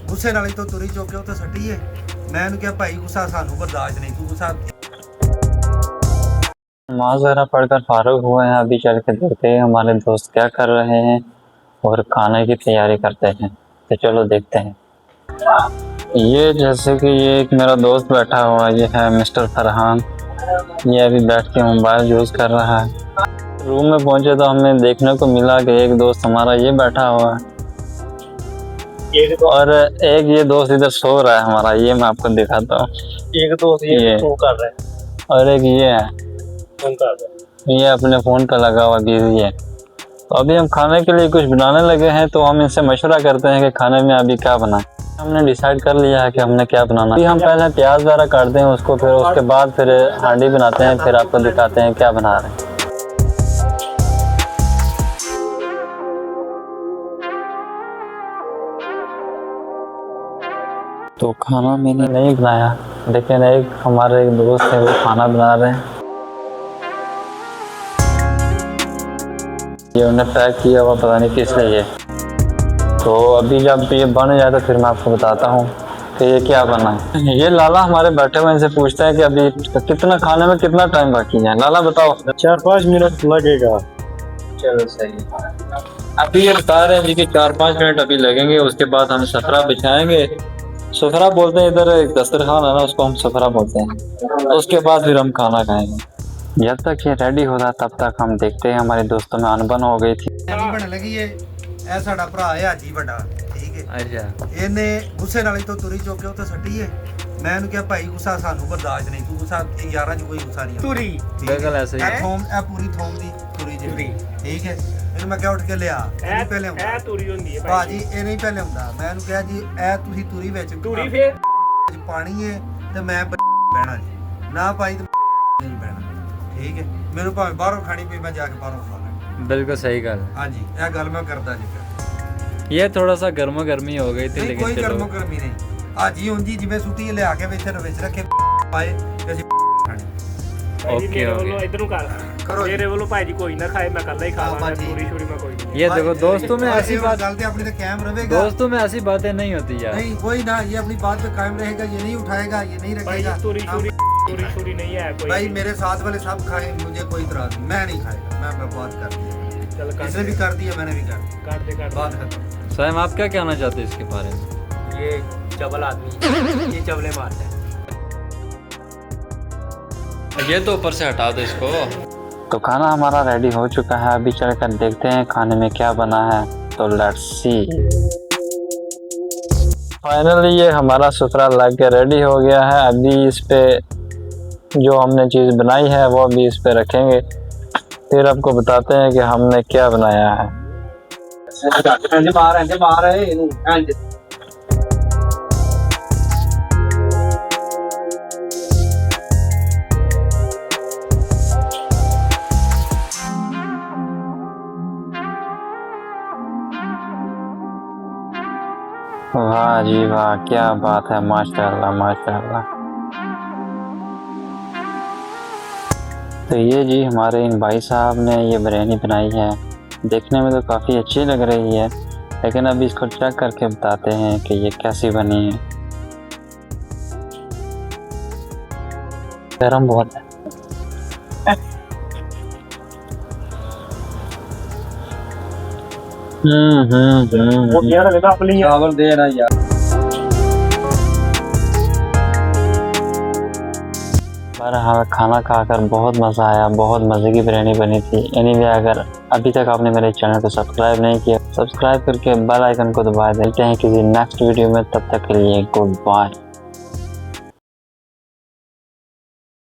ਗੁੱਸੇ ਨਾਲ ਹੀ ਤੋਂ ਤੁਰੀ ਚੁੱਕ ਕੇ ਉੱਥੇ ਸੱਟੀਏ। मैं उन्हें क्या भाई गुस्सा सानू बर्दाश्त नहीं, तू गुस्सा। नमाज वगैरह पढ़कर फारूक हुए हैं, अभी चल के देखते हैं हमारे दोस्त क्या कर रहे हैं और खाने की तैयारी करते हैं। तो चलो देखते हैं। ये जैसे कि ये एक मेरा दोस्त बैठा हुआ है, ये है मिस्टर फरहान। ये अभी बैठ के मोबाइल यूज़ कर रहा है। रूम में पहुंचे तो हमें देखने को मिला कि एक दोस्त हमारा ये बैठा हुआ है और एक ये दोस्त इधर सो रहा है हमारा। ये मैं आपको दिखाता हूँ। एक दोस्त ये फोन कर रहा है और एक ये है, फोन कर रहा है। ये अपने फ़ोन पे लगा हुआ बिजी है। तो अभी हम खाने के लिए कुछ बनाने लगे हैं, तो हम इनसे मशवरा करते हैं कि खाने में अभी क्या बनाएं। हमने डिसाइड कर लिया है कि हमने क्या बनाना है। अभी हम पहले प्याज वगैरह काटते हैं उसको, फिर उसके बाद फिर हांडी बनाते हैं, फिर आपको दिखाते हैं क्या बना रहे हैं। तो खाना मैंने नहीं बनाया, लेकिन एक हमारे एक दोस्त है वो खाना बना रहे हैं। ये उन्हें पैक किया हुआ पता नहीं किस लिए। तो अभी जब ये बन जाए तो फिर मैं आपको बताता हूँ कि ये क्या बना है। ये लाला हमारे बैठे हुए इनसे पूछते हैं कि अभी कितना खाने में कितना टाइम बाकी है। लाला बताओ। 4-5 मिनट लगेगा। चलो सही है। अभी ये बता रहे हैं जी कि 4-5 मिनट अभी लगेंगे, उसके बाद हम सफरा बिछाएंगे। सफरा बोलते हैं इधर, एक दस्तरखान है ना, उसको हम सफरा बोलते हैं। उसके बाद फिर हम खाना खाएंगे। जब तक ये रेडी होता तब तक हम देखते हैं हमारे दोस्तों में अनबन हो गई थी। बन लगी है ਇਹ ਸਾਡਾ ਭਰਾ ਹੈ ਹਾਜੀ ਵੱਡਾ, ਠੀਕ ਹੈ। अच्छा ਇਹਨੇ ਗੁੱਸੇ ਨਾਲ ਹੀ ਤੋਂ ਤੁਰੀ ਚੁੱਕ ਕੇ ਉੱਥੇ ਸੱਟੀਏ। ਮੈਂ ਉਹਨੂੰ ਕਿਹਾ ਭਾਈ ਗੁੱਸਾ ਸਾਨੂੰ ਬਰਦਾਸ਼ਤ ਨਹੀਂ, ਤੂੰ ਗੁੱਸਾ ਯਾਰਾਂ 'ਚ ਕੋਈ ਗੁੱਸਾ ਨਹੀਂ तुरी बिल्कुल ऐसे ही है। ਇਹ ਪੂਰੀ ਥੋਮ ਦੀ ਤੁਰੀ ਜਿਹੜੀ, ਠੀਕ ਹੈ। ਇਹਨੂੰ ਮੈਂ ਕਿਹਾ ਉੱਠ ਕੇ ਲਿਆ, ਇਹ ਪਹਿਲੇ ਹੁੰਦਾ ਇਹ ਤੁਰੀ ਹੁੰਦੀ ਹੈ ਭਾਜੀ, ਇਹ ਨਹੀਂ ਪਹਿਲੇ ਹੁੰਦਾ। ਮੈਂ ਉਹਨੂੰ ਕਿਹਾ ਜੀ ਇਹ ਤੁਸੀਂ ਤੁਰੀ ਵਿੱਚ ਤੁਰੀ ਫੇਰ ਪਾਣੀ ਹੈ ਤੇ ਮੈਂ ਬਹਿਣਾ ਜੀ, ਨਾ ਭਾਈ ਤੇ ਨਹੀਂ ਬਹਿਣਾ, ਠੀਕ ਹੈ। ਮੈਨੂੰ ਭਾਵੇਂ ਬਾਹਰੋਂ ਖਾਣੀ ਪਈ, ਮੈਂ ਜਾ ਕੇ ਬਾਹਰੋਂ ਖਾ ਲਾਂਗਾ। बिल्कुल सही गल। ਹਾਂਜੀ ਇਹ ਗੱਲ ਮੈਂ ਕਰਦਾ ਜੀ। ये थोड़ा सा गर्मा गर्मी हो गई थी, ਨਹੀਂ लेकिन ਕੋਈ चलो। ਗਰਮੋ ਗਰਮੀ ਨਹੀਂ। ਹਾਜੀ ਉਂਜੀ ਜਿਵੇਂ ਸੁੱਟੀ ਲਿਆ ਕੇ ਵਿੱਚ ਰੱਖੇ ਪਾਏ ਤੇ ਅਸੀਂ ਖਾਣੀ। Okay okay. ਇਧਰ ਨੂੰ ਕਰ ਕਰੋ ਜੀ। ਮੇਰੇ ਵੱਲੋਂ ਭਾਈ ਜੀ ਕੋਈ ਨਾ ਖਾਏ, ਮੈਂ ਕੱਲਾ ਹੀ ਖਾ ਹਾਂ, ਲਾਂਗਾ। ਬਾਜੀ। ਪੂਰੀ ਛੁਰੀ ਮੈਂ ਕੋਈ ਨਹੀਂ। ये देखो दोस्तों में ऐसी बात, ਗੱਲ ਤੇ ਆਪਣੀ ਤੇ ਕਾਇਮ ਰਹੇਗਾ। दोस्तों में ऐसी बातें नहीं होती यार। नहीं कोई ना, ये अपनी बात पे कायम रहेगा, ये नहीं उठाएगा, ये नहीं भाई रखेगा। तुरी हम- छुरी नहीं है कोई। भाई मेरे साथ वाले सब खाए, मुझे कोई इतराज नहीं, मैं नहीं खाएगा। मैं बात कर दी, चल इसने भी कर दिया, मैंने भी कर दी, काट दे बात खत्म। स्वयं आप क्या कहना चाहते हैं इसके बारे में? ये चबल आदमी ये चबले मारता है। ये तो ऊपर से हटा दो इसको। तो खाना हमारा रेडी हो चुका है, अभी चलकर देखते हैं खाने में क्या बना है। तो लेट्स सी। फाइनली ये हमारा सुथरा लग के रेडी हो गया है। अभी इस पे जो हमने चीज़ बनाई है वो भी इस पे रखेंगे, फिर आपको बताते हैं कि हमने क्या बनाया है। वाह जी वाह, क्या बात है, माशाल्लाह माशाल्लाह। तो ये जी हमारे इन भाई साहब ने ये बिरयानी बनाई है। देखने में तो काफ़ी अच्छी लग रही है, लेकिन अभी इसको चेक करके बताते हैं कि ये कैसी बनी है। गरम बहुत है। वो क्या लगा अपनी चावल दे ना यार। बहरहाल खाना खाकर बहुत मज़ा आया, बहुत मज़े की बिरयानी बनी थी। एनीवे अगर अभी तक आपने मेरे चैनल को सब्सक्राइब नहीं किया, सब्सक्राइब करके बेल आइकन को दबा देते हैं किसी नेक्स्ट वीडियो में। तब तक के लिए गुड बाय।